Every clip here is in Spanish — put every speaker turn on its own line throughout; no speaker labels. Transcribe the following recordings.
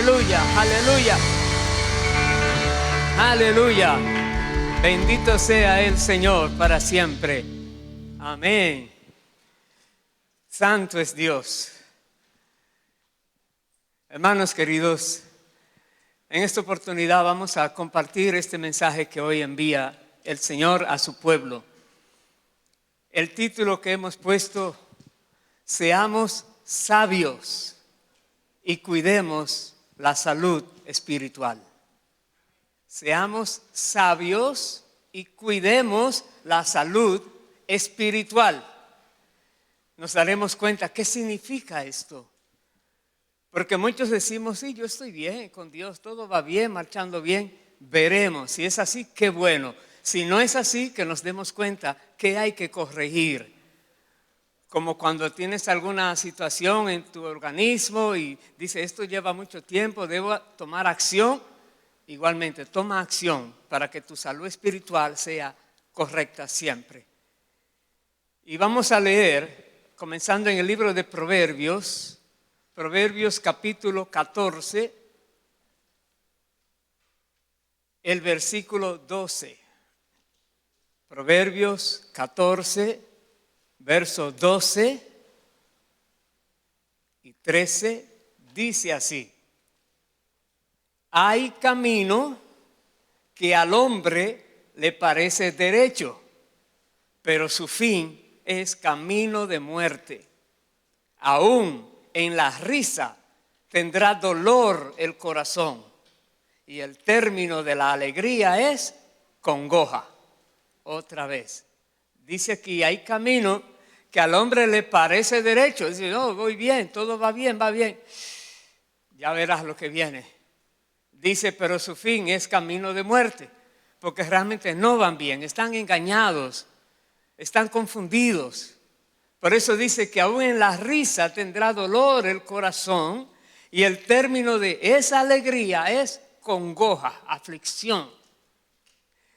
aleluya, aleluya. Aleluya. Bendito sea el Señor para siempre. Amén. Santo es Dios. Hermanos queridos, en esta oportunidad vamos a compartir este mensaje que hoy envía el Señor a su pueblo. El título que hemos puesto: Seamos sabios y cuidemos la salud espiritual. Seamos sabios y cuidemos la salud espiritual. Nos daremos cuenta qué significa esto. Porque muchos decimos, sí, yo estoy bien con Dios, todo va bien, marchando bien. Veremos, si es así, qué bueno. Si no es así, que nos demos cuenta que hay que corregir. Como cuando tienes alguna situación en tu organismo y dices, esto lleva mucho tiempo, debo tomar acción. Igualmente, toma acción para que tu salud espiritual sea correcta siempre. Y vamos a leer, comenzando en el libro de Proverbios, Proverbios capítulo 14, el versículo 12. Proverbios 14, versos 12 y 13, dice así: hay camino que al hombre le parece derecho, pero su fin es camino de muerte. Aún en la risa tendrá dolor el corazón, y el término de la alegría es congoja. Otra vez, dice aquí, hay camino que al hombre le parece derecho. Dice, no, voy bien, todo va bien, va bien. Ya verás lo que viene. Dice, pero su fin es camino de muerte, porque realmente no van bien, están engañados, están confundidos. Por eso dice que aún en la risa tendrá dolor el corazón, y el término de esa alegría es congoja, aflicción.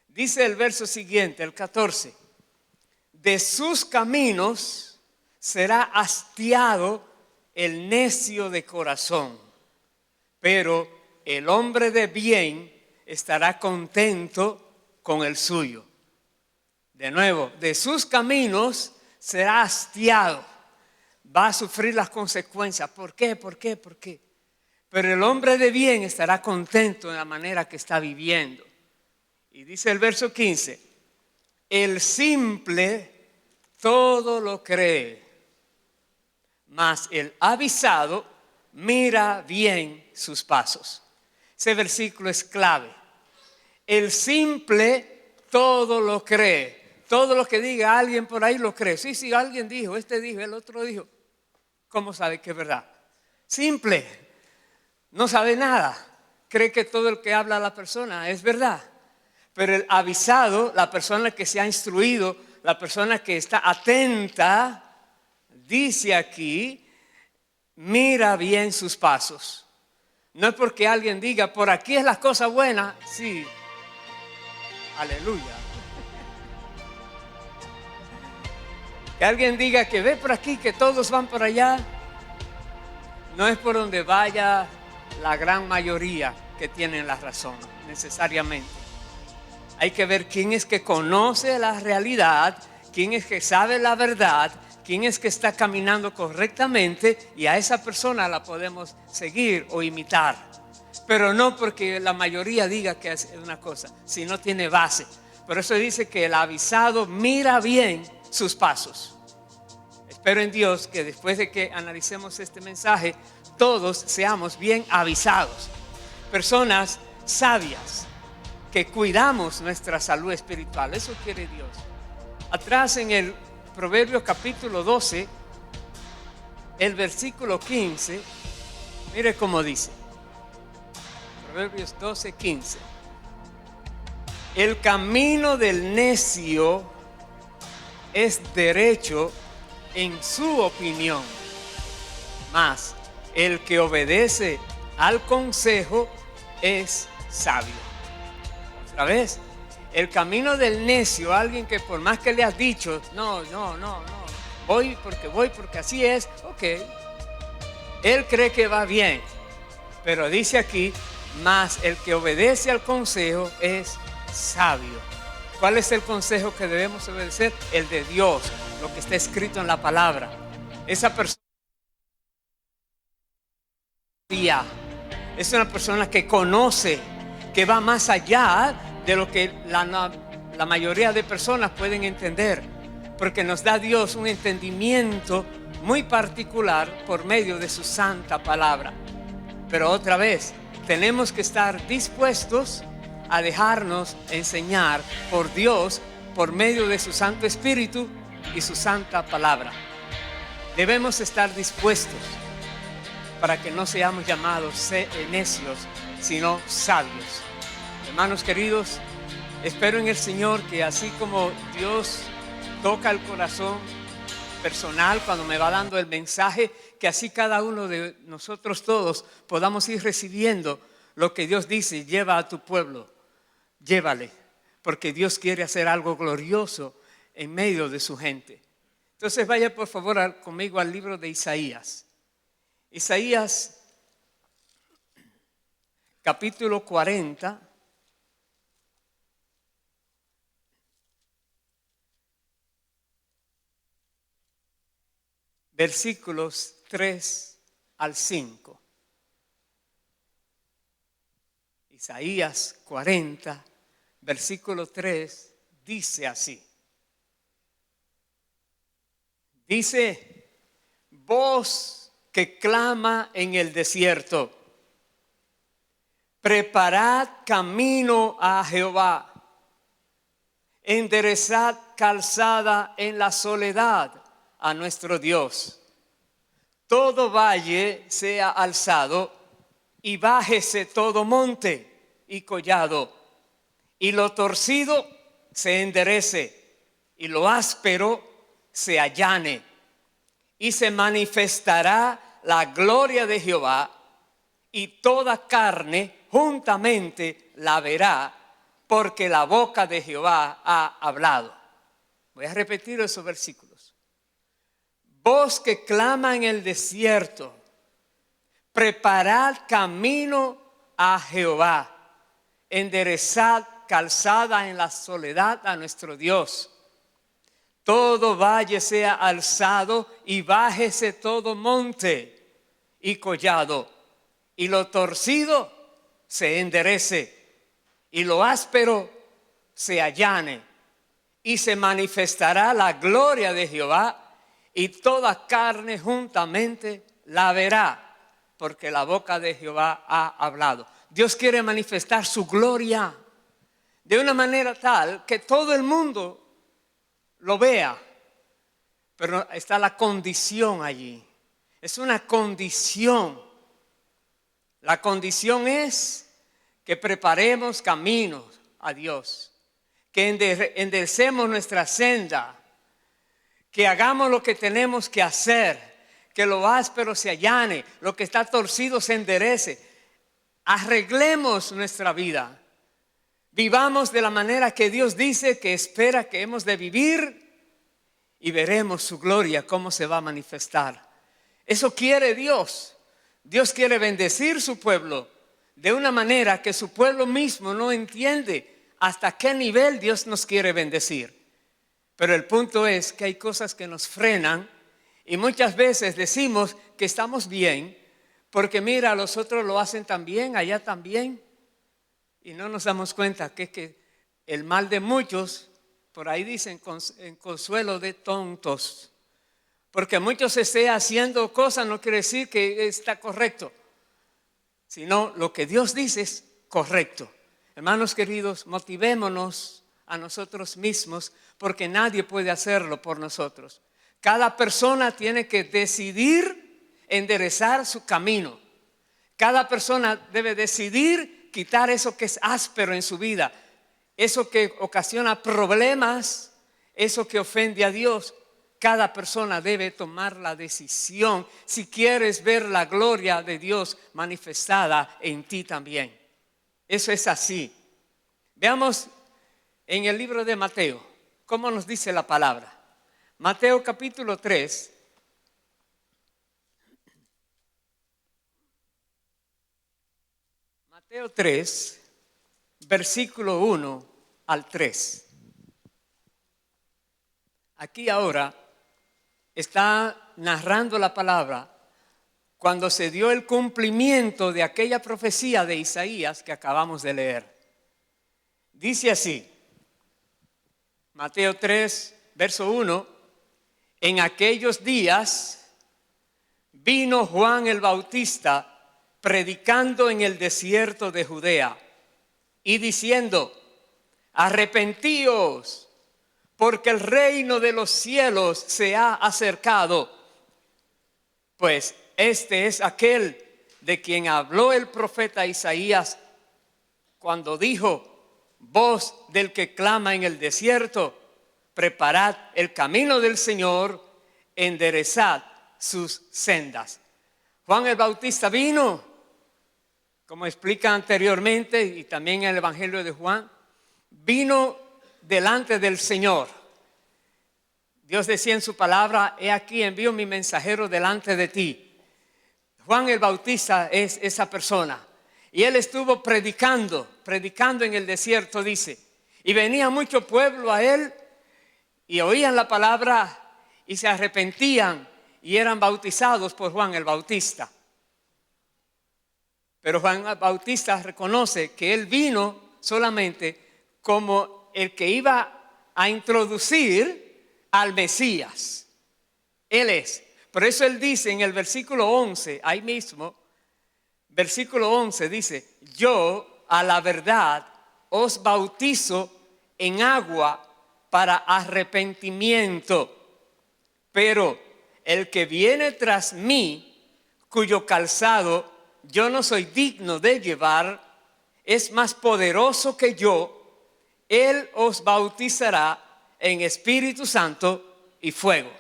Dice el verso siguiente, el 14, de sus caminos será hastiado el necio de corazón, pero el hombre de bien estará contento con el suyo. De nuevo, de sus caminos será hastiado. Va a sufrir las consecuencias. ¿Por qué? ¿Por qué? ¿Por qué? Pero el hombre de bien estará contento en la manera que está viviendo. Y dice el verso 15, el simple todo lo cree, mas el avisado mira bien sus pasos. Ese versículo es clave. El simple todo lo cree. Todo lo que diga alguien por ahí lo cree. Sí, alguien dijo, este dijo, el otro dijo. ¿Cómo sabe que es verdad? Simple. No sabe nada. Cree que todo el que habla a la persona es verdad. Pero el avisado, la persona que se ha instruido, la persona que está atenta, dice aquí, mira bien sus pasos. No es porque alguien diga, por aquí es la cosa buena. Sí, aleluya. Que alguien diga que ve por aquí, que todos van por allá. No es por donde vaya la gran mayoría que tienen la razón, necesariamente. Hay que ver quién es que conoce la realidad, quién es que sabe la verdad, quién es que está caminando correctamente, y a esa persona la podemos seguir o imitar. Pero no porque la mayoría diga que es una cosa, si no tiene base. Por eso dice que el avisado mira bien sus pasos. Espero en Dios que después de que analicemos este mensaje, todos seamos bien avisados. Personas sabias, que cuidamos nuestra salud espiritual. Eso quiere Dios. Atrás en el Proverbios capítulo 12, el versículo 15, mire cómo dice. Proverbios 12, 15. El camino del necio es derecho en su opinión, mas el que obedece al consejo es sabio. Otra vez, el camino del necio, alguien que por más que le has dicho, no, voy porque así es, ok. Él cree que va bien, Pero dice aquí, mas el que obedece al consejo es sabio. ¿Cuál es el consejo que debemos obedecer? El de Dios, lo que está escrito en la palabra. Esa persona es una persona que conoce, que va más allá de lo que la mayoría de personas pueden entender, porque nos da Dios un entendimiento muy particular por medio de su santa palabra. Pero otra vez, tenemos que estar dispuestos a dejarnos enseñar por Dios por medio de su Santo Espíritu y su santa palabra. Debemos estar dispuestos para que no seamos llamados necios, sino sabios. Hermanos queridos, espero en el Señor que así como Dios toca el corazón personal cuando me va dando el mensaje, que así cada uno de nosotros todos podamos ir recibiendo lo que Dios dice: lleva a tu pueblo, llévale, porque Dios quiere hacer algo glorioso en medio de su gente. Entonces vaya por favor conmigo al libro de Isaías. Isaías capítulo 40. Versículos 3 al 5. Isaías 40, versículo 3, dice así. Dice: voz que clama en el desierto, preparad camino a Jehová, enderezad calzada en la soledad a nuestro Dios. Todo valle sea alzado y bájese todo monte y collado, y lo torcido se enderece y lo áspero se allane, y se manifestará la gloria de Jehová, y toda carne juntamente la verá, porque la boca de Jehová ha hablado. Voy a repetir esos versículos. Voz que clama en el desierto, preparad camino a Jehová, enderezad calzada en la soledad a nuestro Dios. Todo valle sea alzado y bájese todo monte y collado, y lo torcido se enderece y lo áspero se allane, y se manifestará la gloria de Jehová, y toda carne juntamente la verá, porque la boca de Jehová ha hablado. Dios quiere manifestar su gloria de una manera tal que todo el mundo lo vea. Pero está la condición allí. Es una condición. La condición es que preparemos caminos a Dios, que enderecemos nuestra senda, que hagamos lo que tenemos que hacer, que lo áspero se allane, lo que está torcido se enderece. Arreglemos nuestra vida. Vivamos de la manera que Dios dice que espera que hemos de vivir, y veremos su gloria, cómo se va a manifestar. Eso quiere Dios. Dios quiere bendecir su pueblo de una manera que su pueblo mismo no entiende hasta qué nivel Dios nos quiere bendecir. Pero el punto es que hay cosas que nos frenan, y muchas veces decimos que estamos bien porque mira, los otros lo hacen también, allá también, y no nos damos cuenta que el mal de muchos, por ahí dicen, en consuelo de tontos. Porque muchos estén haciendo cosas no quiere decir que está correcto, sino lo que Dios dice es correcto. Hermanos queridos, motivémonos a nosotros mismos, porque nadie puede hacerlo por nosotros. Cada persona tiene que decidir enderezar su camino. Cada persona debe decidir quitar eso que es áspero en su vida, eso que ocasiona problemas, eso que ofende a Dios. Cada persona debe tomar la decisión si quieres ver la gloria de Dios manifestada en ti también. Eso es así. Veamos en el libro de Mateo cómo nos dice la palabra. Mateo capítulo 3. Mateo 3, versículo 1 al 3. Aquí ahora está narrando la palabra cuando se dio el cumplimiento de aquella profecía de Isaías que acabamos de leer. Dice así, Mateo 3, verso 1, en aquellos días vino Juan el Bautista predicando en el desierto de Judea y diciendo, arrepentíos, porque el reino de los cielos se ha acercado. Pues este es aquel de quien habló el profeta Isaías cuando dijo, voz del que clama en el desierto, preparad el camino del Señor, enderezad sus sendas. Juan el Bautista vino, como explica anteriormente y también en el Evangelio de Juan, vino delante del Señor. Dios decía en su palabra, he aquí envío mi mensajero delante de ti. Juan el Bautista es esa persona. Y él estuvo predicando en el desierto, dice. Y venía mucho pueblo a él y oían la palabra y se arrepentían y eran bautizados por Juan el Bautista. Pero Juan el Bautista reconoce que él vino solamente como el que iba a introducir al Mesías. Él es. Por eso él dice en el versículo 11, ahí mismo, versículo 11 dice, yo a la verdad os bautizo en agua para arrepentimiento, pero el que viene tras mí, cuyo calzado yo no soy digno de llevar, es más poderoso que yo, él os bautizará en Espíritu Santo y fuego.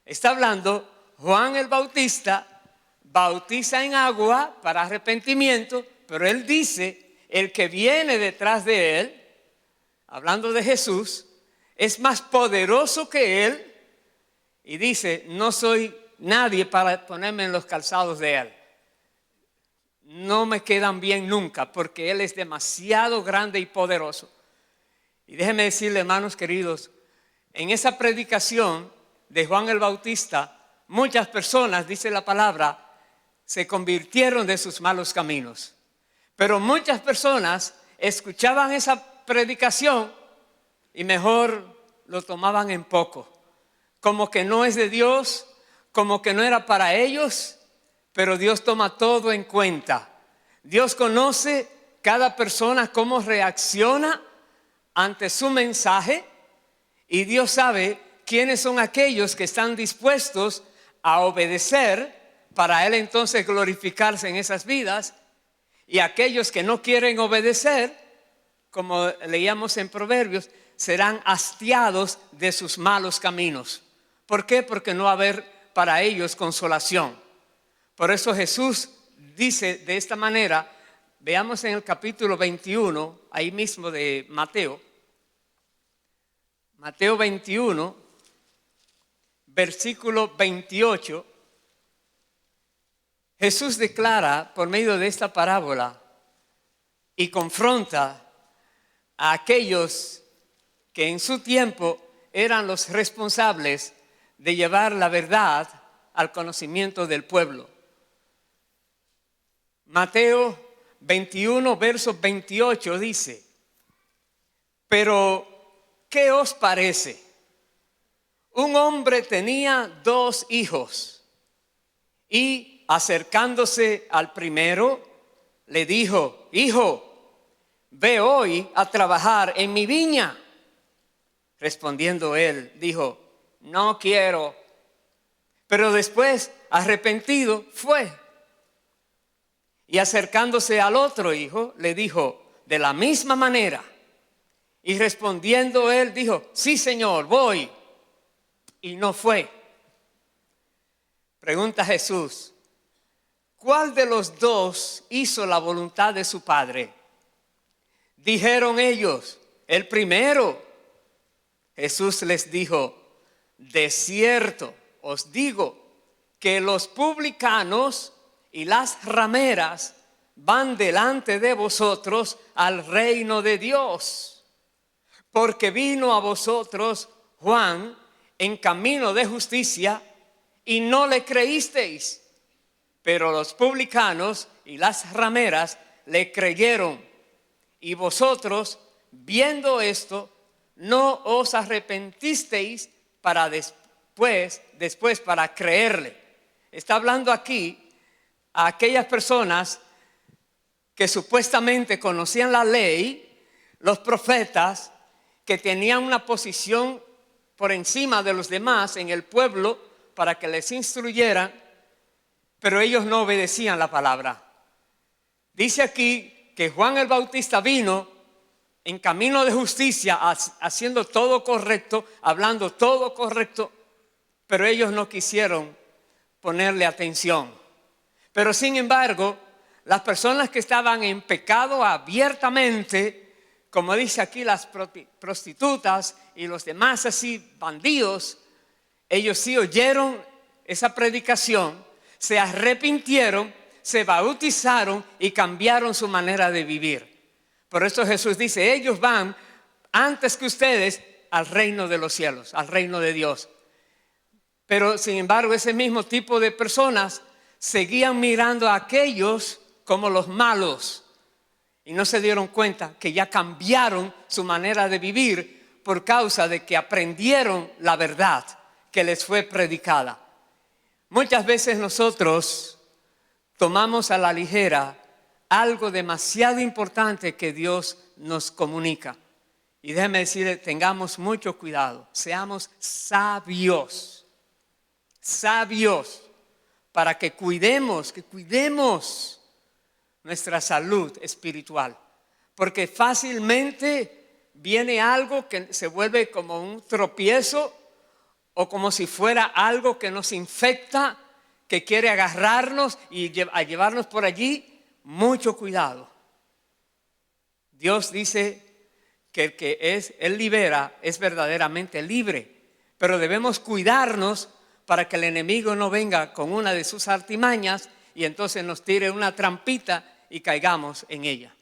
Está hablando Juan el Bautista, bautiza en agua para arrepentimiento, pero él dice, el que viene detrás de él, hablando de Jesús, es más poderoso que él y dice, no soy nadie para ponerme en los calzados de él. No me quedan bien nunca porque él es demasiado grande y poderoso. Y déjenme decirle, hermanos queridos, en esa predicación de Juan el Bautista, muchas personas, dice la palabra, se convirtieron de sus malos caminos. Pero muchas personas escuchaban esa predicación y mejor lo tomaban en poco. Como que no es de Dios, como que no era para ellos, pero Dios toma todo en cuenta. Dios conoce cada persona cómo reacciona ante su mensaje y Dios sabe quiénes son aquellos que están dispuestos a obedecer para Él entonces glorificarse en esas vidas y aquellos que no quieren obedecer, como leíamos en Proverbios, serán hastiados de sus malos caminos. ¿Por qué? Porque no va a haber para ellos consolación. Por eso Jesús dice de esta manera, veamos en el capítulo 21, ahí mismo de Mateo 21, versículo 28, Jesús declara por medio de esta parábola y confronta a aquellos que en su tiempo eran los responsables de llevar la verdad al conocimiento del pueblo. Mateo 21, verso 28 dice, pero ¿qué os parece? Un hombre tenía 2 hijos y acercándose al primero le dijo, hijo, ve hoy a trabajar en mi viña. Respondiendo él, dijo, no quiero. Pero después, arrepentido, fue. Y acercándose al otro hijo, le dijo, de la misma manera. Y respondiendo él, dijo, sí, Señor, voy. Y no fue. Pregunta Jesús, ¿cuál de los 2 hizo la voluntad de su padre? Dijeron ellos, el primero. Jesús les dijo, de cierto os digo que los publicanos y las rameras van delante de vosotros al reino de Dios. Porque vino a vosotros Juan en camino de justicia y no le creísteis. Pero los publicanos y las rameras le creyeron. Y vosotros, viendo esto, no os arrepentisteis para después para creerle. Está hablando aquí a aquellas personas que supuestamente conocían la ley, los profetas, que tenían una posición por encima de los demás en el pueblo para que les instruyeran, pero ellos no obedecían la palabra. Dice aquí que Juan el Bautista vino en camino de justicia, haciendo todo correcto, hablando todo correcto, pero ellos no quisieron ponerle atención. Pero sin embargo, las personas que estaban en pecado abiertamente, como dice aquí, las prostitutas y los demás así bandidos, ellos sí oyeron esa predicación, se arrepintieron, se bautizaron y cambiaron su manera de vivir. Por eso Jesús dice, ellos van antes que ustedes al reino de los cielos, al reino de Dios. Pero sin embargo, ese mismo tipo de personas seguían mirando a aquellos como los malos y no se dieron cuenta que ya cambiaron su manera de vivir por causa de que aprendieron la verdad que les fue predicada. Muchas veces nosotros tomamos a la ligera algo demasiado importante que Dios nos comunica. Y déjeme decirle, tengamos mucho cuidado, seamos sabios para que cuidemos nuestra salud espiritual. Porque fácilmente viene algo que se vuelve como un tropiezo o como si fuera algo que nos infecta, que quiere agarrarnos y llevarnos por allí. Mucho cuidado. Dios dice que el que Él libera es verdaderamente libre, pero debemos cuidarnos para que el enemigo no venga con una de sus artimañas y entonces nos tire una trampita y caigamos en ella.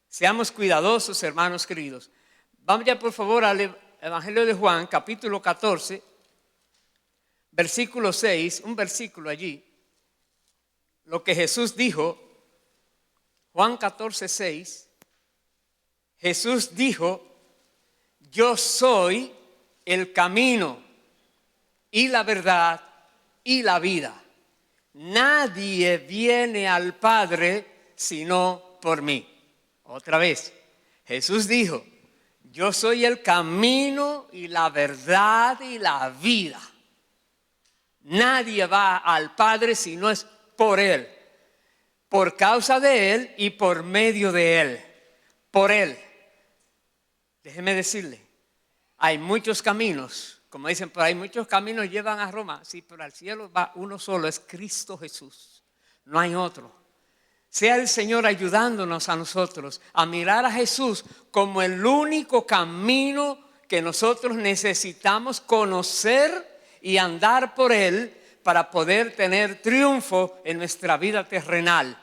Seamos cuidadosos, hermanos queridos. Vamos ya por favor al Evangelio de Juan, capítulo 14, versículo 6, un versículo allí. Lo que Jesús dijo, Juan 14, 6, Jesús dijo, yo soy el camino y la verdad y la vida. Nadie viene al Padre sino por mí. Otra vez, Jesús dijo, yo soy el camino y la verdad y la vida. Nadie va al Padre si no es por Él, por causa de Él y por medio de Él, por Él. Déjeme decirle, hay muchos caminos, como dicen por ahí, muchos caminos llevan a Roma. Sí, pero al cielo va uno solo, es Cristo Jesús, no hay otro. Sea el Señor ayudándonos a nosotros a mirar a Jesús como el único camino que nosotros necesitamos conocer y andar por Él para poder tener triunfo en nuestra vida terrenal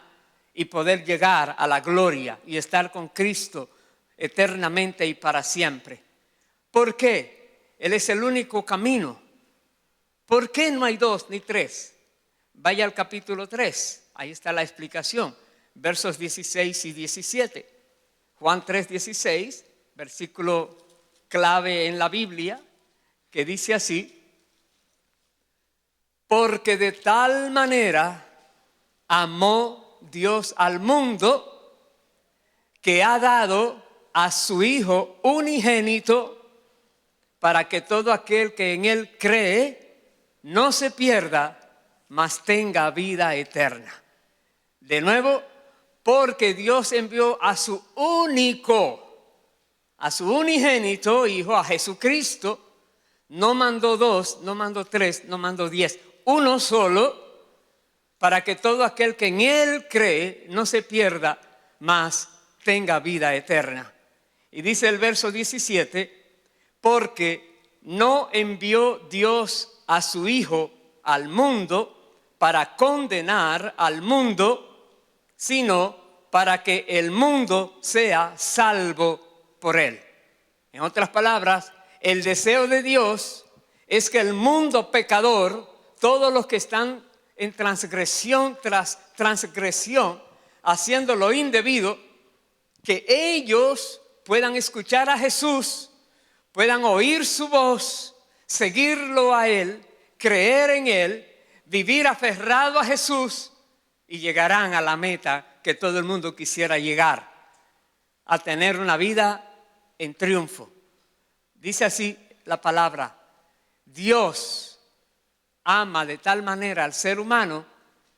y poder llegar a la gloria y estar con Cristo eternamente y para siempre. ¿Por qué? Él es el único camino. ¿Por qué no hay dos ni tres? Vaya al capítulo 3, ahí está la explicación, versos 16 y 17. Juan 3, 16, versículo clave en la Biblia, que dice así, porque de tal manera amó Dios al mundo que ha dado a su Hijo unigénito para que todo aquel que en Él cree no se pierda, mas tenga vida eterna. De nuevo, porque Dios envió a su unigénito Hijo, a Jesucristo, no mandó 2, no mandó 3, no mandó 10, uno solo, para que todo aquel que en Él cree no se pierda, mas tenga vida eterna. Y dice el verso 17, porque no envió Dios a su Hijo al mundo para condenar al mundo, sino para que el mundo sea salvo por él. En otras palabras, el deseo de Dios es que el mundo pecador, todos los que están en transgresión tras transgresión, haciendo lo indebido, que ellos puedan escuchar a Jesús, puedan oír su voz, seguirlo a Él, creer en Él, vivir aferrado a Jesús y llegarán a la meta que todo el mundo quisiera llegar, a tener una vida en triunfo. Dice así la palabra: Dios ama de tal manera al ser humano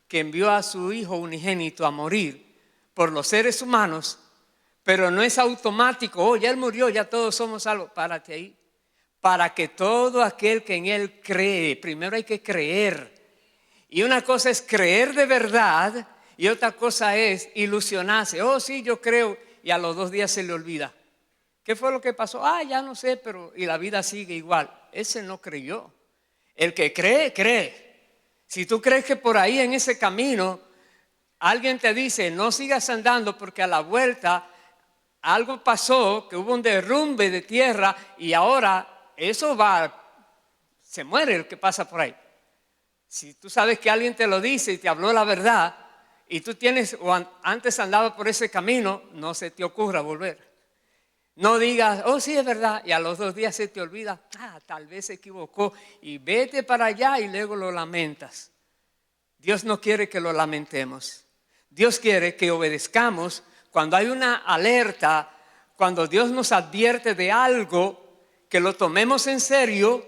que envió a su Hijo unigénito a morir por los seres humanos, pero no es automático, oh, ya Él murió, ya todos somos salvos. Párate ahí. Para que todo aquel que en Él cree, primero hay que creer. Y una cosa es creer de verdad y otra cosa es ilusionarse. Oh, sí, yo creo, y a los 2 días se le olvida. ¿Qué fue lo que pasó? Ah, ya no sé, pero y la vida sigue igual. Ese no creyó. El que cree, cree. Si tú crees que por ahí en ese camino alguien te dice no sigas andando porque a la vuelta algo pasó, que hubo un derrumbe de tierra y ahora eso se muere el que pasa por ahí. Si tú sabes que alguien te lo dice y te habló la verdad y tú tienes o antes andaba por ese camino, no se te ocurra volver. No digas, oh sí es verdad, y a los 2 días se te olvida, tal vez se equivocó y vete para allá y luego lo lamentas. Dios no quiere que lo lamentemos. Dios quiere que obedezcamos cuando hay una alerta, cuando Dios nos advierte de algo, que lo tomemos en serio,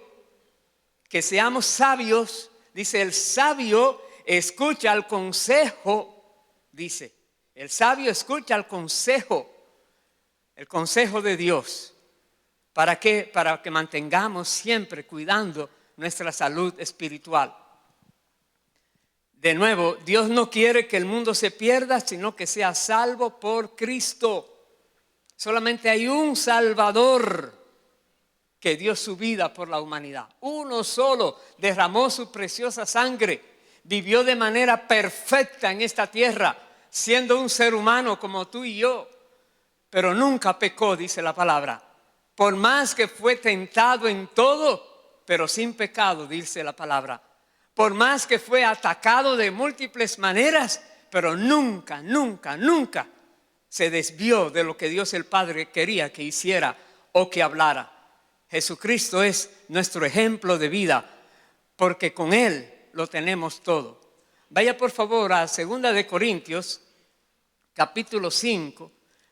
que seamos sabios. Dice, el sabio escucha el consejo, dice, el sabio escucha el consejo de Dios. ¿Para qué? Para que mantengamos siempre cuidando nuestra salud espiritual. De nuevo, Dios no quiere que el mundo se pierda, sino que sea salvo por Cristo. Solamente hay un Salvador que dio su vida por la humanidad. Uno solo derramó su preciosa sangre, vivió de manera perfecta en esta tierra, siendo un ser humano como tú y yo, pero nunca pecó, dice la palabra. Por más que fue tentado en todo, pero sin pecado, dice la palabra. Por más que fue atacado de múltiples maneras, pero nunca se desvió de lo que Dios el Padre quería que hiciera o que hablara. Jesucristo es nuestro ejemplo de vida, porque con Él lo tenemos todo. Vaya por favor a 2 de Corintios, capítulo 5.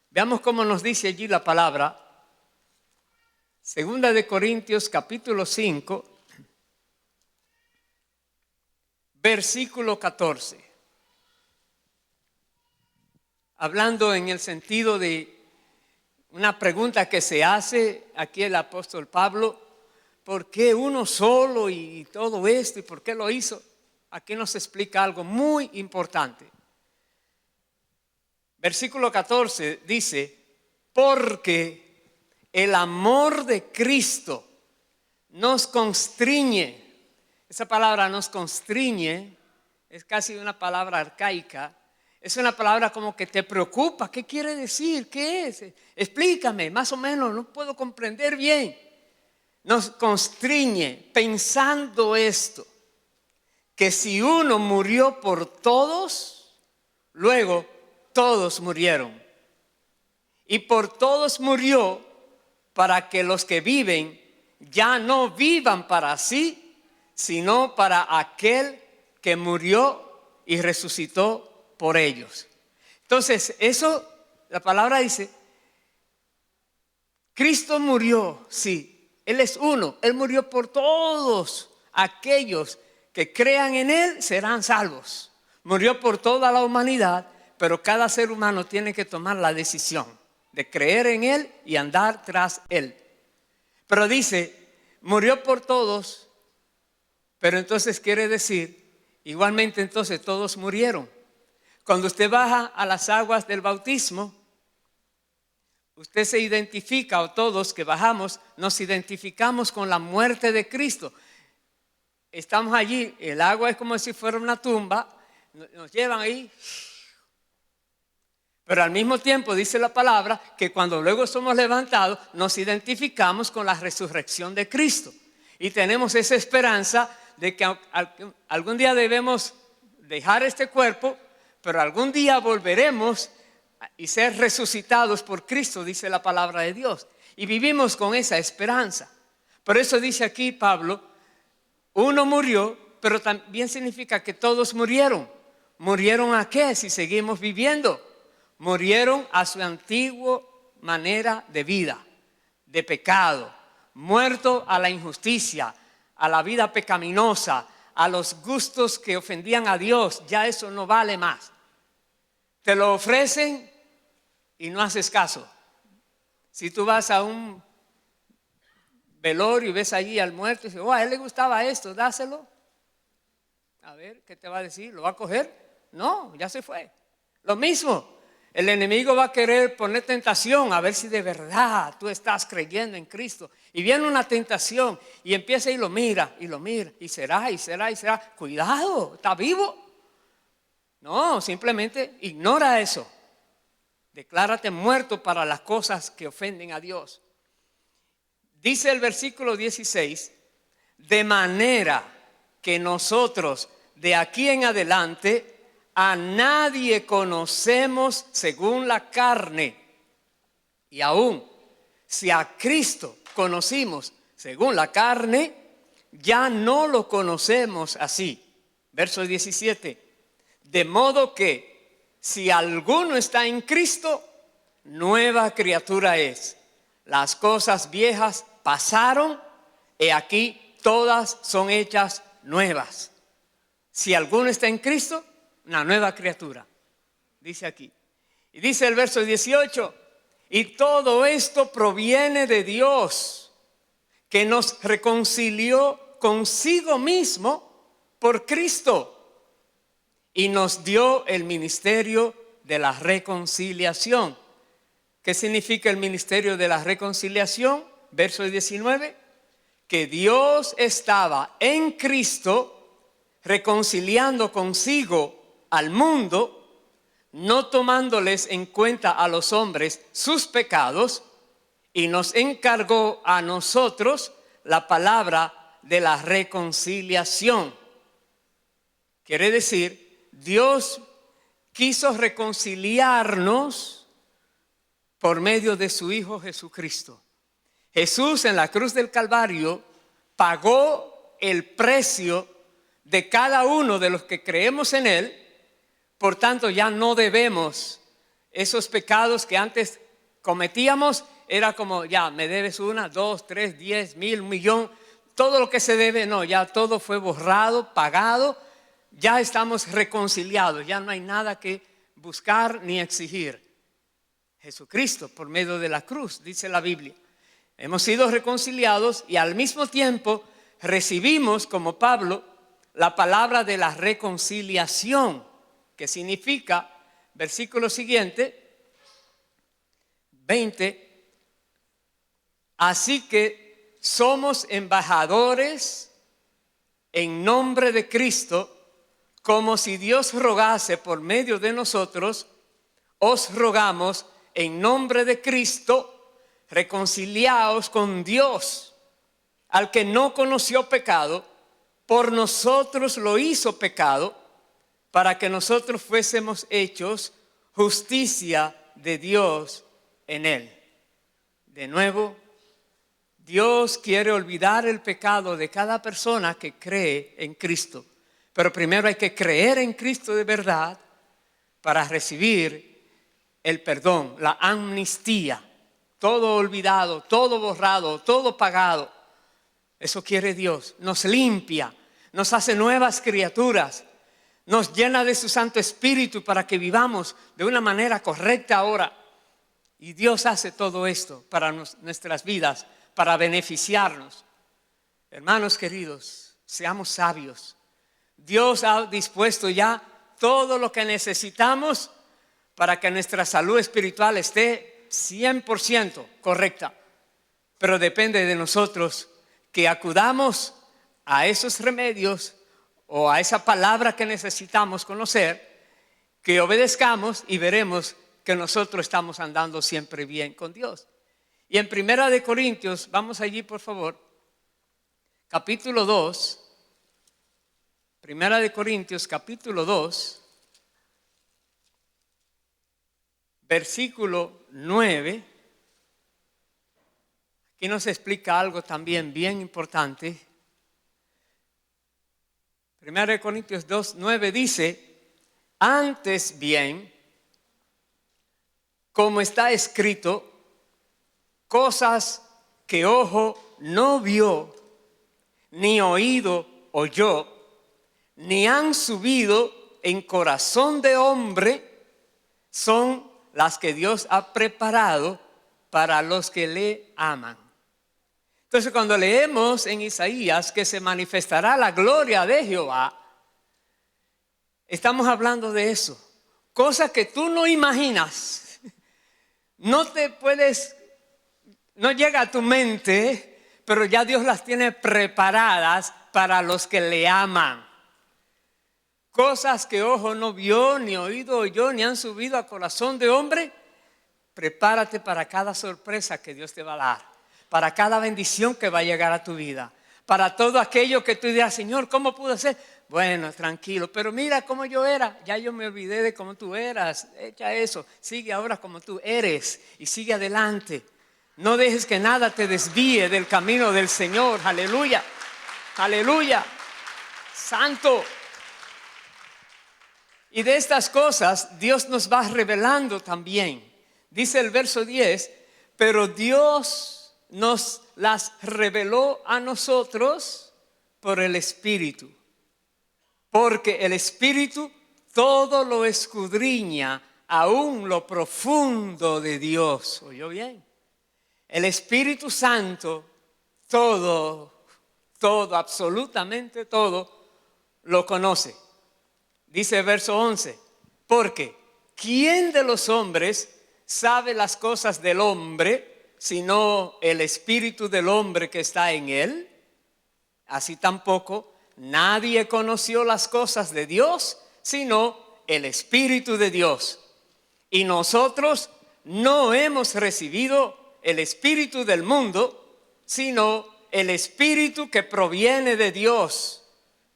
Veamos cómo nos dice allí la palabra. 2 de Corintios, capítulo 5. Versículo 14, hablando en el sentido de una pregunta que se hace aquí el apóstol Pablo: ¿por qué uno solo y todo esto? ¿Y por qué lo hizo? Aquí nos explica algo muy importante. Versículo 14 dice: porque el amor de Cristo nos constriñe. Esa palabra nos constriñe es casi una palabra arcaica. Es una palabra como que te preocupa. ¿Qué quiere decir? ¿Qué es? Explícame, más o menos, no puedo comprender bien. Nos constriñe pensando esto: que si uno murió por todos, luego todos murieron. Y por todos murió para que los que viven ya no vivan para sí, sino para aquel que murió y resucitó por ellos. Entonces, eso, la palabra dice, Cristo murió, sí, Él es uno, Él murió por todos aquellos que crean en Él, serán salvos. Murió por toda la humanidad, pero cada ser humano tiene que tomar la decisión de creer en Él y andar tras Él. Pero dice, murió por todos. Pero entonces quiere decir, igualmente entonces todos murieron. Cuando usted baja a las aguas del bautismo, usted se identifica, o todos que bajamos, nos identificamos con la muerte de Cristo. Estamos allí, el agua es como si fuera una tumba, nos llevan ahí. Pero al mismo tiempo dice la palabra que cuando luego somos levantados nos identificamos con la resurrección de Cristo. Y tenemos esa esperanza de que algún día debemos dejar este cuerpo, pero algún día volveremos y ser resucitados por Cristo, dice la palabra de Dios. Y vivimos con esa esperanza. Por eso dice aquí Pablo, uno murió, pero también significa que todos murieron. ¿Murieron a qué si seguimos viviendo? Murieron a su antigua manera de vida, de pecado, muerto a la injusticia, a la vida pecaminosa, a los gustos que ofendían a Dios. Ya eso no vale más. Te lo ofrecen y no haces caso. Si tú vas a un velorio y ves allí al muerto y dices, a él le gustaba esto, dáselo. A ver, ¿qué te va a decir? ¿Lo va a coger? No, ya se fue. Lo mismo, el enemigo va a querer poner tentación a ver si de verdad tú estás creyendo en Cristo. Y viene una tentación y empieza y lo mira, y será. Cuidado, ¿está vivo? No, simplemente ignora eso. Declárate muerto para las cosas que ofenden a Dios. Dice el versículo 16, de manera que nosotros de aquí en adelante a nadie conocemos según la carne. Y aún si a Cristo conocimos según la carne, ya no lo conocemos así. Verso 17, de modo que si alguno está en Cristo, nueva criatura es. Las cosas viejas pasaron, y aquí todas son hechas nuevas. Si alguno está en Cristo, una nueva criatura. Dice aquí. Y dice el verso 18, y todo esto proviene de Dios, que nos reconcilió consigo mismo por Cristo y nos dio el ministerio de la reconciliación. ¿Qué significa el ministerio de la reconciliación? Verso 19, que Dios estaba en Cristo reconciliando consigo al mundo, no tomándoles en cuenta a los hombres sus pecados, y nos encargó a nosotros la palabra de la reconciliación. Quiere decir, Dios quiso reconciliarnos por medio de su Hijo Jesucristo. Jesús en la cruz del Calvario pagó el precio de cada uno de los que creemos en Él. Por tanto, ya no debemos esos pecados que antes cometíamos. Era como, ya me debes 1, 2, 3, 10, 1000, 1,000,000. Todo lo que se debe, no, ya todo fue borrado, pagado. Ya estamos reconciliados, ya no hay nada que buscar ni exigir. Jesucristo por medio de la cruz, dice la Biblia. Hemos sido reconciliados y al mismo tiempo recibimos, como Pablo, la palabra de la reconciliación, que significa, versículo siguiente, 20, así que somos embajadores en nombre de Cristo, como si Dios rogase por medio de nosotros, os rogamos en nombre de Cristo, reconciliaos con Dios, al que no conoció pecado, por nosotros lo hizo pecado, para que nosotros fuésemos hechos justicia de Dios en él. De nuevo, Dios quiere olvidar el pecado de cada persona que cree en Cristo. Pero primero hay que creer en Cristo de verdad para recibir el perdón, la amnistía. Todo olvidado, todo borrado, todo pagado. Eso quiere Dios. Nos limpia, nos hace nuevas criaturas, nos llena de su Santo Espíritu para que vivamos de una manera correcta ahora. Y Dios hace todo esto para nuestras vidas, para beneficiarnos. Hermanos queridos, seamos sabios. Dios ha dispuesto ya todo lo que necesitamos para que nuestra salud espiritual esté 100% correcta. Pero depende de nosotros que acudamos a esos remedios o a esa palabra que necesitamos conocer, que obedezcamos y veremos que nosotros estamos andando siempre bien con Dios. Y en Primera de Corintios, vamos allí por favor, capítulo 2, Primera de Corintios capítulo 2, versículo 9. Aquí nos explica algo también bien importante. Primera de Corintios 2, 9 dice: antes bien, como está escrito, cosas que ojo no vio, ni oído oyó, ni han subido en corazón de hombre, son las que Dios ha preparado para los que le aman. Entonces, cuando leemos en Isaías que se manifestará la gloria de Jehová, estamos hablando de eso. Cosas que tú no imaginas. No llega a tu mente, pero ya Dios las tiene preparadas para los que le aman. Cosas que ojo no vio, ni oído oyó, ni han subido a corazón de hombre. Prepárate para cada sorpresa que Dios te va a dar, para cada bendición que va a llegar a tu vida, para todo aquello que tú dirás: Señor, ¿cómo pude ser? Bueno, tranquilo, pero mira cómo yo era. Ya yo me olvidé de cómo tú eras. Echa eso, sigue ahora como tú eres y sigue adelante. No dejes que nada te desvíe del camino del Señor. Aleluya, aleluya, santo. Y de estas cosas Dios nos va revelando también. Dice el verso 10, pero Dios nos las reveló a nosotros por el Espíritu. Porque el Espíritu todo lo escudriña, aún lo profundo de Dios. ¿Oyó bien? El Espíritu Santo todo, absolutamente todo, lo conoce. Dice el verso 11, porque ¿quién de los hombres sabe las cosas del hombre, sino el espíritu del hombre que está en él? Así tampoco nadie conoció las cosas de Dios, sino el Espíritu de Dios. Y nosotros no hemos recibido el espíritu del mundo, sino el Espíritu que proviene de Dios,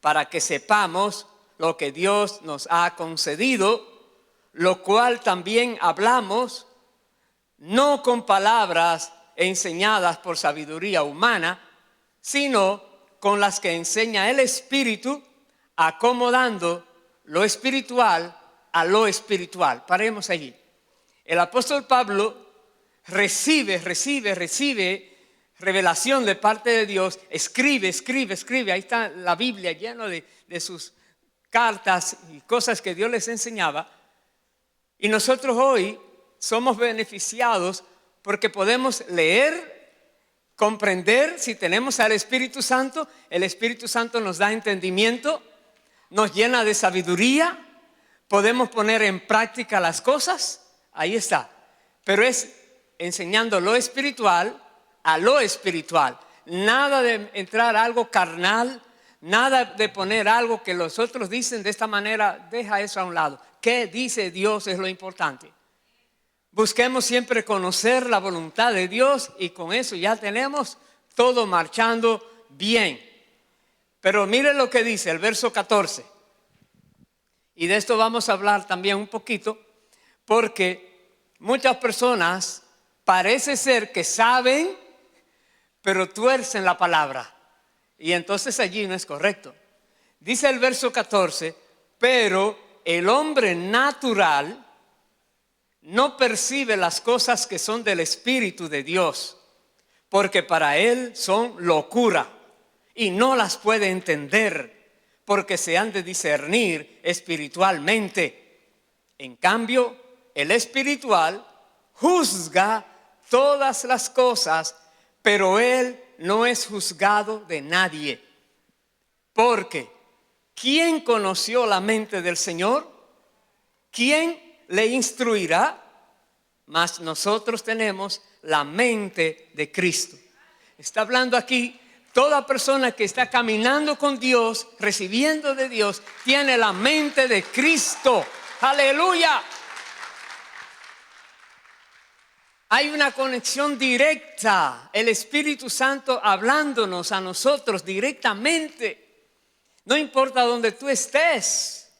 para que sepamos lo que Dios nos ha concedido, lo cual también hablamos, no con palabras enseñadas por sabiduría humana, sino con las que enseña el Espíritu, acomodando lo espiritual a lo espiritual. Paremos allí. El apóstol Pablo recibe revelación de parte de Dios, escribe. Ahí está la Biblia llena de sus cartas y cosas que Dios les enseñaba. Y nosotros hoy somos beneficiados porque podemos leer, comprender. Si tenemos al Espíritu Santo, el Espíritu Santo nos da entendimiento, nos llena de sabiduría, podemos poner en práctica las cosas. Ahí está. Pero es enseñando lo espiritual a lo espiritual. Nada de entrar a algo carnal, nada de poner algo que los otros dicen de esta manera. Deja eso a un lado. ¿Qué dice Dios? Es lo importante. Busquemos siempre conocer la voluntad de Dios, y con eso ya tenemos todo marchando bien. Pero mire lo que dice el verso 14. Y de esto vamos a hablar también un poquito, porque muchas personas parece ser que saben, pero tuercen la palabra. Y entonces allí no es correcto. Dice el verso 14, pero el hombre natural no percibe las cosas que son del Espíritu de Dios, porque para él son locura y no las puede entender, porque se han de discernir espiritualmente. En cambio, el espiritual juzga todas las cosas, pero él no es juzgado de nadie. Porque ¿quién conoció la mente del Señor? ¿Quién le instruirá? Mas nosotros tenemos la mente de Cristo. Está hablando aquí, toda persona que está caminando con Dios, recibiendo de Dios, tiene la mente de Cristo. ¡Aleluya! Hay una conexión directa, el Espíritu Santo hablándonos a nosotros directamente. No importa donde tú estés,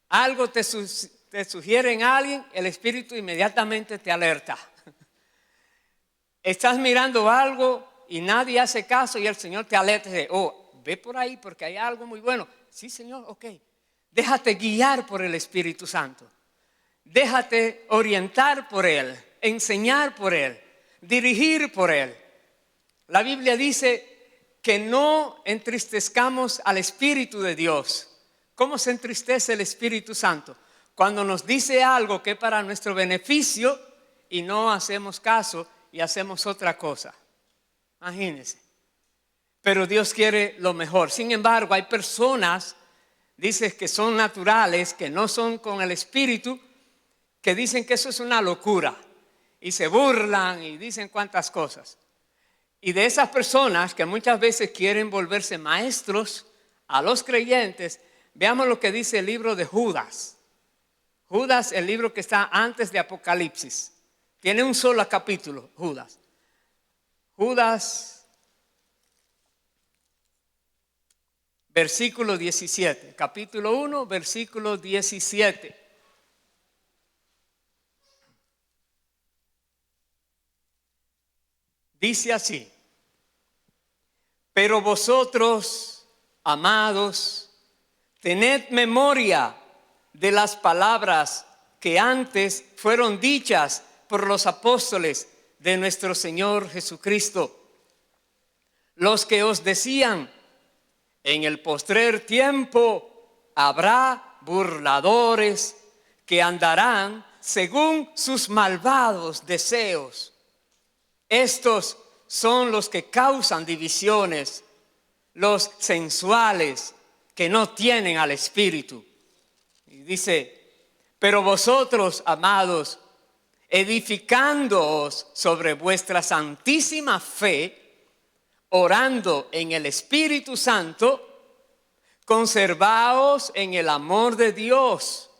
algo te sugiere en alguien, el Espíritu inmediatamente te alerta. Estás mirando algo y nadie hace caso y el Señor te alerta y dice, oh, ve por ahí porque hay algo muy bueno. Sí, Señor, ok. Déjate guiar por el Espíritu Santo. Déjate orientar por Él, enseñar por Él, dirigir por Él. La Biblia dice que no entristezcamos al Espíritu de Dios. ¿Cómo se entristece el Espíritu Santo? Cuando nos dice algo que es para nuestro beneficio y no hacemos caso y hacemos otra cosa. Imagínense. Pero Dios quiere lo mejor. Sin embargo, hay personas, dices que son naturales, que no son con el Espíritu, que dicen que eso es una locura y se burlan y dicen cuantas cosas. Y de esas personas que muchas veces quieren volverse maestros a los creyentes, veamos lo que dice el libro de Judas. Judas, el libro que está antes de Apocalipsis. Tiene un solo capítulo, Judas. Judas, versículo 17. Capítulo 1, versículo 17. Dice así: pero vosotros, amados, tened memoria de las palabras que antes fueron dichas por los apóstoles de nuestro Señor Jesucristo, los que os decían, en el postrer tiempo habrá burladores que andarán según sus malvados deseos. Estos son los que causan divisiones, los sensuales que no tienen al Espíritu. Y dice, pero vosotros, amados, edificándoos sobre vuestra santísima fe, orando en el Espíritu Santo, conservaos en el amor de Dios,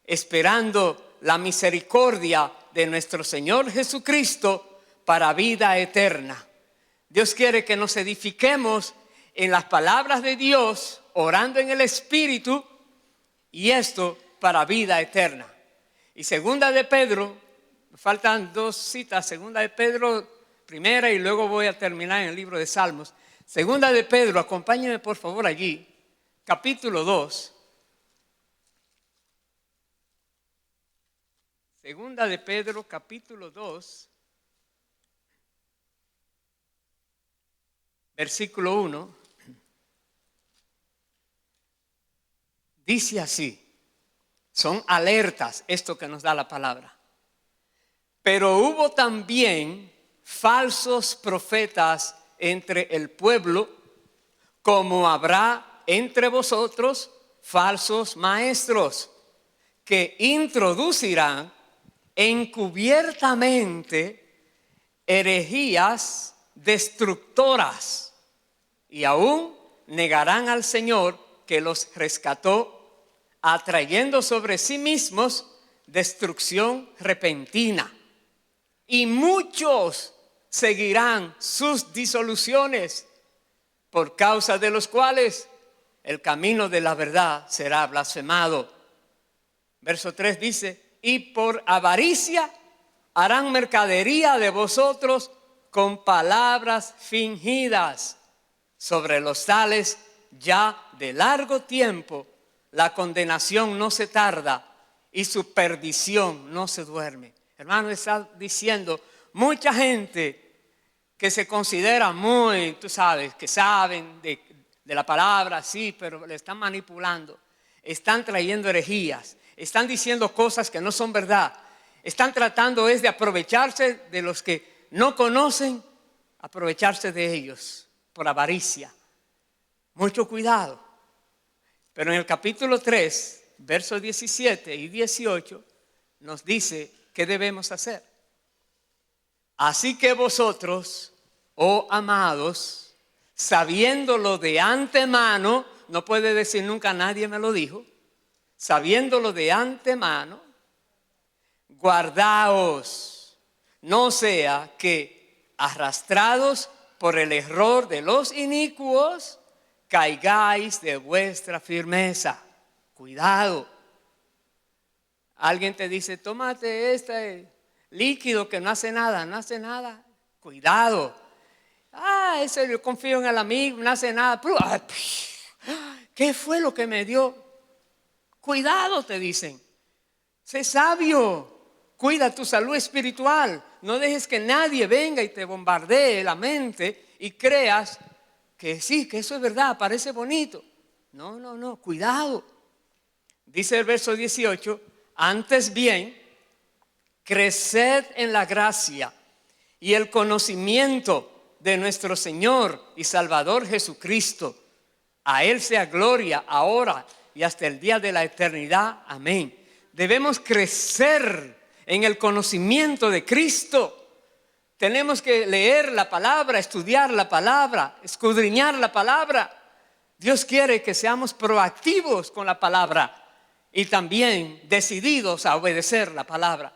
esperando la misericordia de nuestro Señor Jesucristo para vida eterna. Dios quiere que nos edifiquemos en las palabras de Dios, orando en el Espíritu, y esto para vida eterna. Y segunda de Pedro, faltan dos citas, segunda de Pedro, primera, y luego voy a terminar en el libro de Salmos. Segunda de Pedro, acompáñenme por favor allí, capítulo 2. Segunda de Pedro, capítulo 2. Versículo 1, dice así, son alertas esto que nos da la palabra. Pero hubo también falsos profetas entre el pueblo, como habrá entre vosotros falsos maestros, que introducirán encubiertamente herejías destructoras, y aún negarán al Señor que los rescató, atrayendo sobre sí mismos destrucción repentina. Y muchos seguirán sus disoluciones, por causa de los cuales el camino de la verdad será blasfemado. Verso 3 dice, y por avaricia harán mercadería de vosotros con palabras fingidas. Sobre los tales ya de largo tiempo la condenación no se tarda y su perdición no se duerme. Hermano, está diciendo mucha gente que se considera muy, tú sabes, que saben de la palabra, sí, pero le están manipulando. Están trayendo herejías, están diciendo cosas que no son verdad. Están tratando de aprovecharse de los que no conocen, aprovecharse de ellos por avaricia. Mucho cuidado. Pero en el capítulo 3, versos 17 y 18, nos dice qué debemos hacer. Así que vosotros, oh amados, sabiéndolo de antemano, no puede decir nunca nadie me lo dijo, sabiéndolo de antemano, guardaos no sea que arrastrados por el error de los inicuos, caigáis de vuestra firmeza. Cuidado. Alguien te dice, tómate este líquido que no hace nada, no hace nada. Cuidado. Eso yo confío en el amigo, no hace nada. ¿Qué fue lo que me dio? Cuidado, te dicen. Sé sabio. Cuida tu salud espiritual. No dejes que nadie venga y te bombardee la mente y creas que sí, que eso es verdad, parece bonito. No, cuidado. Dice el verso 18, antes bien, creced en la gracia y el conocimiento de nuestro Señor y Salvador Jesucristo. A Él sea gloria ahora y hasta el día de la eternidad. Amén. Debemos crecer en el conocimiento de Cristo. Tenemos que leer la palabra, estudiar la palabra, escudriñar la palabra. Dios quiere que seamos proactivos con la palabra y también decididos a obedecer la palabra.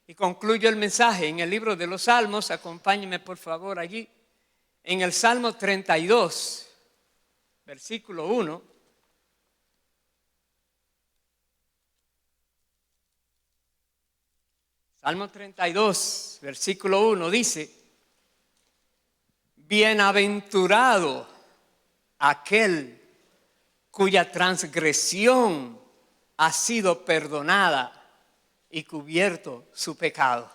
Y concluyo el mensaje en el libro de los Salmos. Acompáñenme por favor allí. En el Salmo 32, versículo 1. Salmo 32, versículo 1 dice, bienaventurado aquel cuya transgresión ha sido perdonada y cubierto su pecado.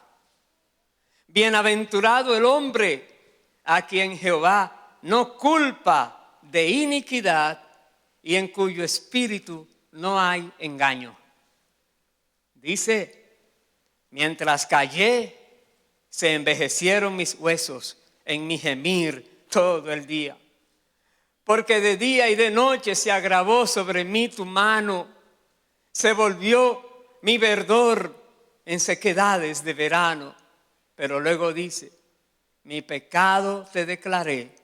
Bienaventurado el hombre a quien Jehová no culpa de iniquidad y en cuyo espíritu no hay engaño. Dice, mientras callé, se envejecieron mis huesos en mi gemir todo el día. Porque de día y de noche se agravó sobre mí tu mano, se volvió mi verdor en sequedades de verano. Pero luego dice, mi pecado te declaré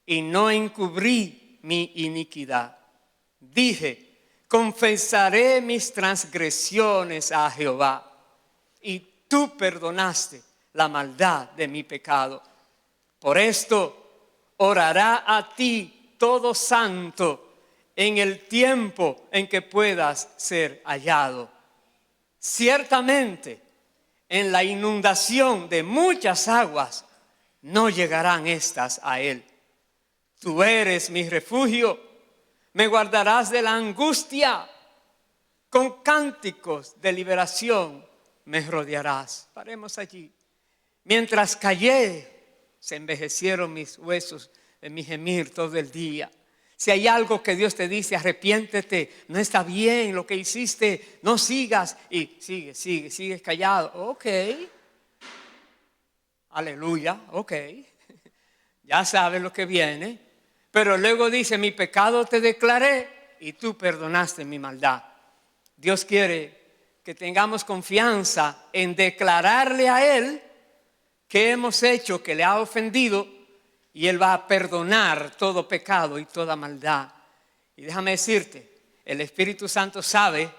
y no encubrí mi iniquidad. Dije, confesaré mis transgresiones a Jehová. Y tú perdonaste la maldad de mi pecado. Por esto orará a ti todo santo en el tiempo en que puedas ser hallado. Ciertamente, en la inundación de muchas aguas, no llegarán estas a él. Tú eres mi refugio, me guardarás de la angustia, con cánticos de liberación me rodearás. Paremos allí. Mientras callé, se envejecieron mis huesos en mi gemir todo el día. Si hay algo que Dios te dice, arrepiéntete, no está bien lo que hiciste, no sigas. Y sigues callado. Ok. Aleluya, ok. Ya sabes lo que viene. Pero luego dice, mi pecado te declaré y tú perdonaste mi maldad. Dios quiere que tengamos confianza en declararle a Él que hemos hecho, que le ha ofendido, y Él va a perdonar todo pecado y toda maldad. Y déjame decirte, el Espíritu Santo sabe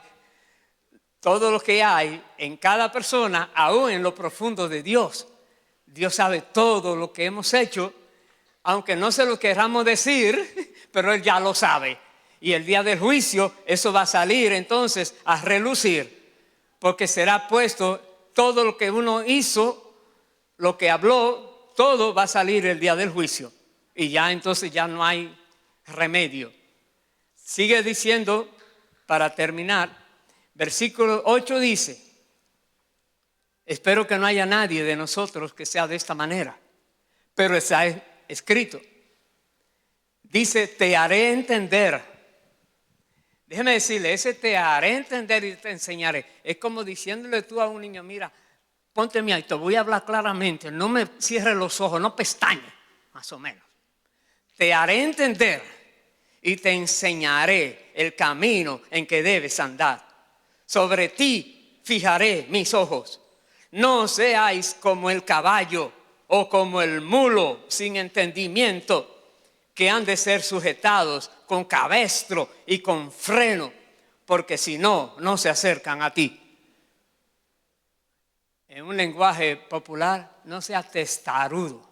todo lo que hay en cada persona, aún en lo profundo de Dios. Dios sabe todo lo que hemos hecho, aunque no se lo queramos decir, pero Él ya lo sabe. Y el día del juicio eso va a salir entonces a relucir. Porque será puesto todo lo que uno hizo, lo que habló, todo va a salir el día del juicio. Y ya entonces ya no hay remedio. Sigue diciendo, para terminar, versículo 8 dice, espero que no haya nadie de nosotros que sea de esta manera, pero está escrito. Dice, te haré entender. Déjeme decirle, ese te haré entender y te enseñaré. Es como diciéndole tú a un niño, mira, pónteme ahí, te voy a hablar claramente, no me cierres los ojos, no pestañes, más o menos. Te haré entender y te enseñaré el camino en que debes andar. Sobre ti fijaré mis ojos. No seáis como el caballo o como el mulo sin entendimiento, que han de ser sujetados con cabestro y con freno, porque si no, no se acercan a ti. en un lenguaje popular, no seas testarudo.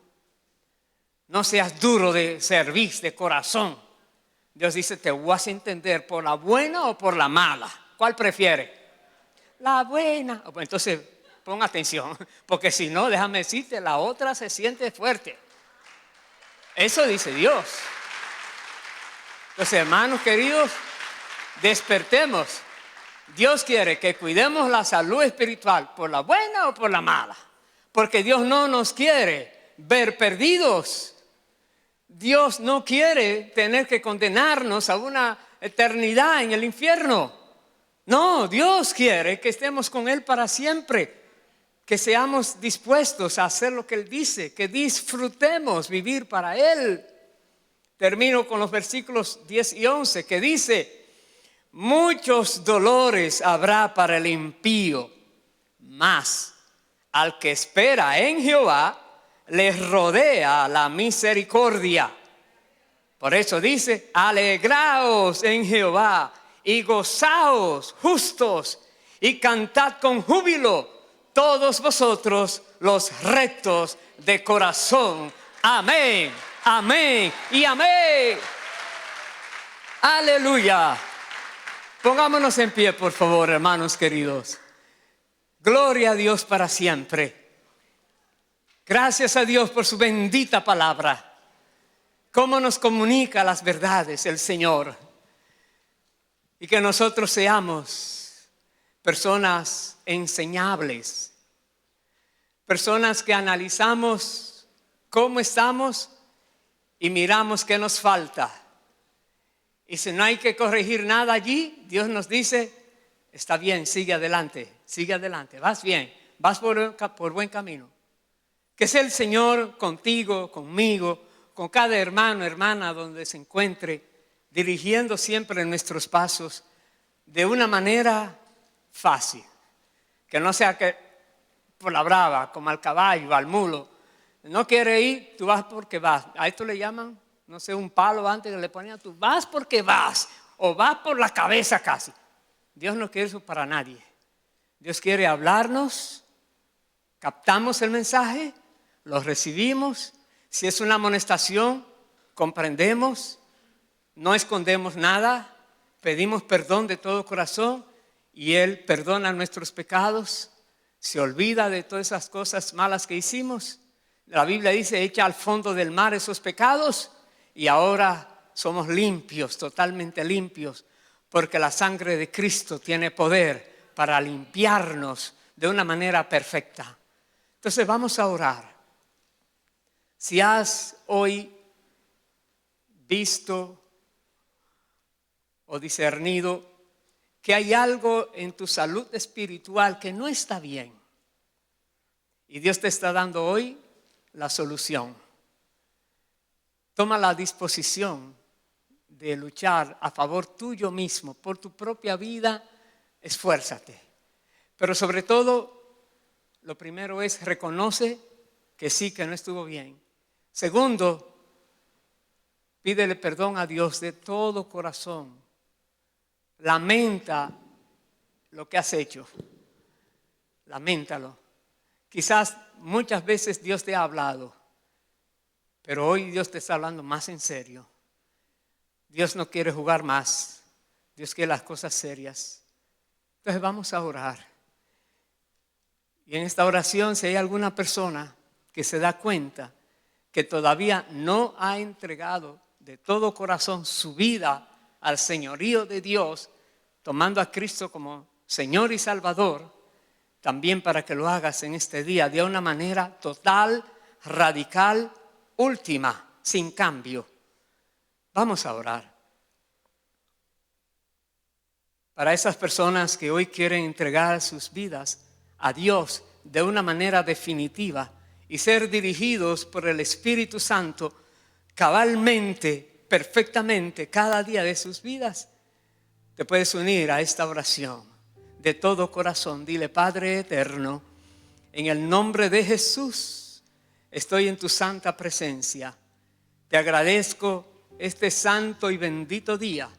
No seas duro de cerviz, de corazón. Dios dice, te vas a entender por la buena o por la mala. ¿Cuál prefiere? La buena. Entonces, pon atención, porque si no, déjame decirte, la otra se siente fuerte. Eso dice Dios. Entonces, hermanos queridos, despertemos. Dios quiere que cuidemos la salud espiritual por la buena o por la mala. Porque Dios no nos quiere ver perdidos. Dios no quiere tener que condenarnos a una eternidad en el infierno. No, Dios quiere que estemos con Él para siempre. Que seamos dispuestos a hacer lo que Él dice. Que disfrutemos vivir para Él. Termino con los versículos 10 y 11 que dice: muchos dolores habrá para el impío, mas al que espera en Jehová les rodea la misericordia. Por eso dice: alegraos en Jehová y gozaos justos y cantad con júbilo todos vosotros los rectos de corazón. Amén, amén y amén. Aleluya. Pongámonos en pie, por favor, hermanos queridos. Gloria a Dios para siempre. Gracias a Dios por su bendita palabra. Cómo nos comunica las verdades el Señor. Y que nosotros seamos personas enseñables. Personas que analizamos cómo estamos y miramos qué nos falta. Y si no hay que corregir nada allí, Dios nos dice: está bien, sigue adelante, vas bien, vas por buen camino. Que sea el Señor contigo, conmigo, con cada hermano, hermana donde se encuentre, dirigiendo siempre nuestros pasos de una manera fácil. Que no sea que por la brava, como al caballo, al mulo. No quiere ir, tú vas porque vas. A esto le llaman, no sé, un palo antes que le ponían, tú vas porque vas, o vas por la cabeza casi. Dios no quiere eso para nadie. Dios quiere hablarnos, captamos el mensaje, lo recibimos. Si es una amonestación, comprendemos, no escondemos nada, pedimos perdón de todo corazón y Él perdona nuestros pecados, se olvida de todas esas cosas malas que hicimos. La Biblia dice: echa al fondo del mar esos pecados y ahora somos limpios, totalmente limpios, porque la sangre de Cristo tiene poder para limpiarnos de una manera perfecta. Entonces vamos a orar. Si has hoy visto o discernido que hay algo en tu salud espiritual que no está bien, y Dios te está dando hoy la solución, toma la disposición de luchar a favor tuyo mismo, por tu propia vida, esfuérzate. Pero sobre todo, lo primero es: reconoce que sí, que no estuvo bien. Segundo, pídele perdón a Dios de todo corazón. Lamenta lo que has hecho. Laméntalo. Quizás muchas veces Dios te ha hablado, pero hoy Dios te está hablando más en serio. Dios no quiere jugar más. Dios quiere las cosas serias. Entonces vamos a orar. Y en esta oración, si hay alguna persona que se da cuenta que todavía no ha entregado de todo corazón su vida al señorío de Dios, tomando a Cristo como Señor y Salvador, también para que lo hagas en este día de una manera total, radical, última, sin cambio. Vamos a orar. Para esas personas que hoy quieren entregar sus vidas a Dios de una manera definitiva y ser dirigidos por el Espíritu Santo cabalmente, perfectamente, cada día de sus vidas, te puedes unir a esta oración de todo corazón. Dile: Padre eterno, en el nombre de Jesús, estoy en tu santa presencia. Te agradezco este santo y bendito día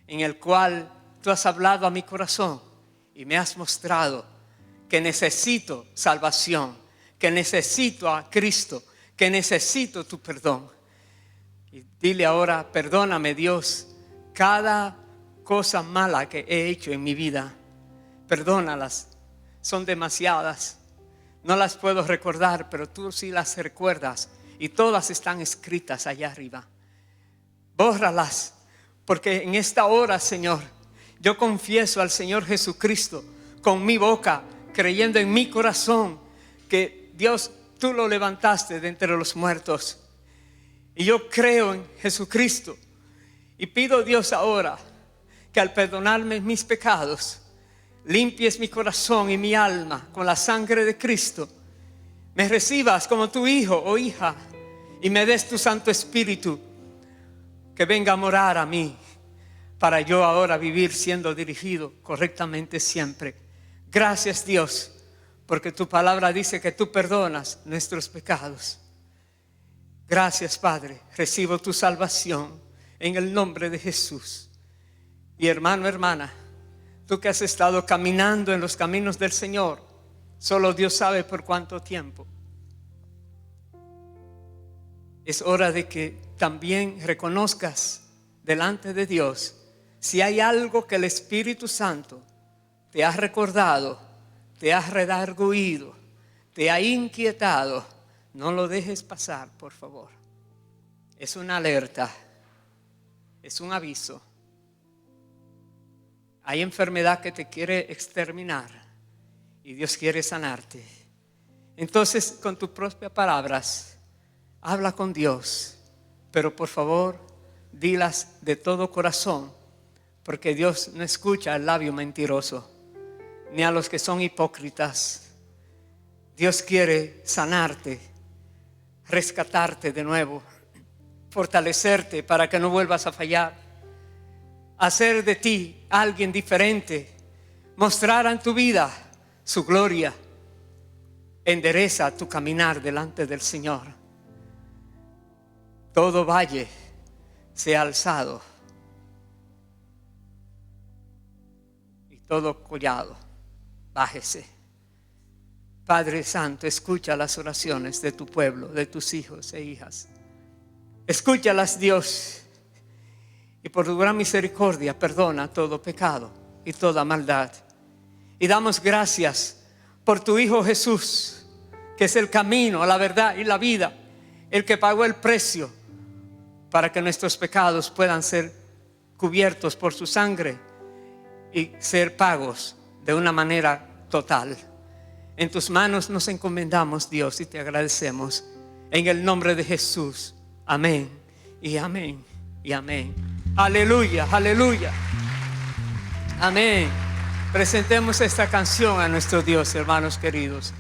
en el cual tú has hablado a mi corazón y me has mostrado que necesito salvación, que necesito a Cristo, que necesito tu perdón. Y dile ahora: perdóname, Dios, cada cosa mala que he hecho en mi vida. Perdónalas, son demasiadas. No las puedo recordar, pero tú sí las recuerdas y todas están escritas allá arriba. Bórralas, porque en esta hora, Señor, yo confieso al Señor Jesucristo con mi boca, creyendo en mi corazón que Dios, tú lo levantaste de entre los muertos. Y yo creo en Jesucristo y pido, Dios, ahora que al perdonarme mis pecados, limpies mi corazón y mi alma con la sangre de Cristo. Me recibas como tu hijo o hija y me des tu Santo Espíritu que venga a morar a mí, para yo ahora vivir siendo dirigido correctamente siempre. Gracias, Dios, porque tu palabra dice que tú perdonas nuestros pecados. Gracias, Padre. Recibo tu salvación en el nombre de Jesús. Y hermano, hermana, tú que has estado caminando en los caminos del Señor, solo Dios sabe por cuánto tiempo, es hora de que también reconozcas delante de Dios si hay algo que el Espíritu Santo te ha recordado, te ha redarguido, te ha inquietado. No lo dejes pasar, por favor. Es una alerta, es un aviso. Hay enfermedad que te quiere exterminar y Dios quiere sanarte. Entonces, con tus propias palabras, habla con Dios, pero por favor, dilas de todo corazón, porque Dios no escucha al labio mentiroso, ni a los que son hipócritas. Dios quiere sanarte, rescatarte de nuevo, fortalecerte para que no vuelvas a fallar, hacer de ti alguien diferente, mostrar en tu vida su gloria. Endereza tu caminar delante del Señor. Todo valle sea alzado y todo collado bájese. Padre Santo, escucha las oraciones de tu pueblo, de tus hijos e hijas. Escúchalas, Dios, y por tu gran misericordia perdona todo pecado y toda maldad. Y damos gracias por tu Hijo Jesús, que es el camino, la verdad y la vida, el que pagó el precio para que nuestros pecados puedan ser cubiertos por su sangre y ser pagos de una manera total. En tus manos nos encomendamos, Dios, y te agradecemos en el nombre de Jesús. Amén y amén y amén. Aleluya, aleluya. Amén. Presentemos esta canción a nuestro Dios, hermanos queridos.